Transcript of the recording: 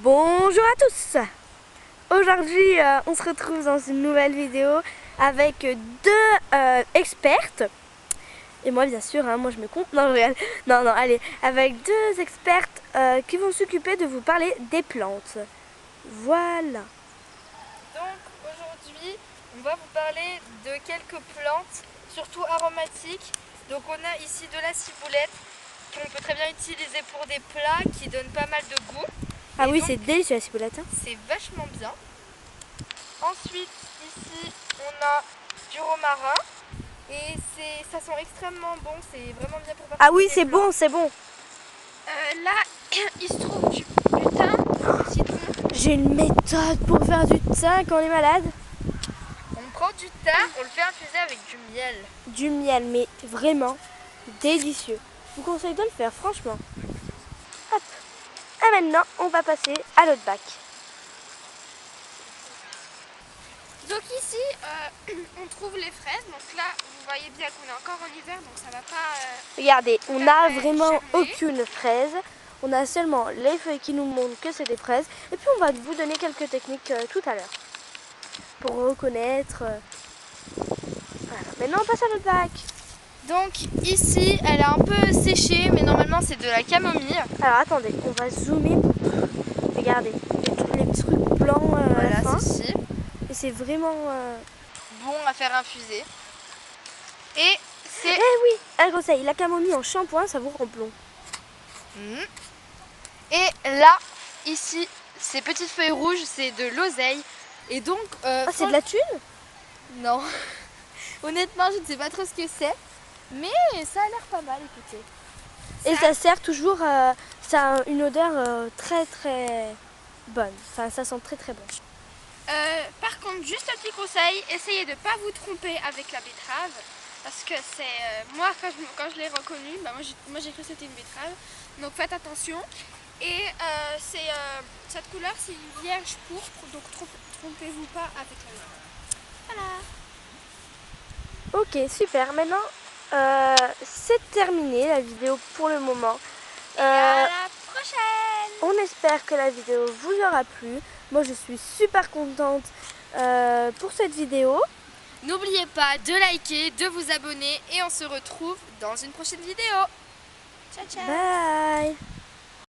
Bonjour à tous. Aujourd'hui on se retrouve dans une nouvelle vidéo avec deux expertes. Et moi bien sûr, moi je me compte. Non, je rigole. Non, allez. Avec deux expertes qui vont s'occuper de vous parler des plantes. Voilà. Donc aujourd'hui, on va vous parler de quelques plantes, surtout aromatiques. Donc on a ici de la ciboulette qu'on peut très bien utiliser pour des plats qui donnent pas mal de goût. Ah Et oui, donc, c'est délicieux la ciboulette. c'est vachement bien. Ensuite, ici, on a du romarin. Et ça sent extrêmement bon, c'est vraiment bien pour Ah oui, parfumer c'est les plats. bon, c'est bon. Là, il se trouve du thym, du citron. J'ai une méthode pour faire du thym quand on est malade. On prend du thym, on le fait infuser avec du miel. Du miel, mais vraiment délicieux. Je vous conseille de le faire, franchement. Hop. Et maintenant, on va passer à l'autre bac. Donc ici, on trouve les fraises. Donc là, vous voyez bien qu'on est encore en hiver, donc ça va pas... Regardez, on n'a vraiment germer. aucune fraise. On a seulement les feuilles qui nous montrent que c'est des fraises. Et puis on va vous donner quelques techniques tout à l'heure. Pour reconnaître. Voilà. Maintenant on passe à notre bac. Donc ici, elle est un peu séchée, mais normalement c'est de la camomille. Alors attendez, on va zoomer. Regardez, les petits trucs blancs à la fin. Voilà, ceci. Et c'est vraiment... Bon à faire infuser. Et c'est... Eh oui, un conseil, la camomille en shampoing, ça vous rend blond. Et là, ici, ces petites feuilles rouges, c'est de l'oseille. Et donc... Ah, c'est de la thune? Non. Honnêtement, je ne sais pas trop ce que c'est. Mais ça a l'air pas mal, écoutez. Et ça sert toujours... ça a une odeur très bonne. Enfin, ça sent très bon. Par contre, juste un petit conseil, essayez de ne pas vous tromper avec la betterave. Parce que c'est... moi, quand je l'ai reconnue, moi j'ai cru que c'était une betterave. Donc faites attention. Et cette couleur, c'est une vierge pourpre. Donc trompez-vous pas avec la betterave. Voilà. Ok, super. Maintenant, c'est terminé la vidéo pour le moment. Et à la prochaine! On espère que la vidéo vous aura plu. Moi, je suis super contente pour cette vidéo. N'oubliez pas de liker, de vous abonner et on se retrouve dans une prochaine vidéo. Ciao, ciao! Bye!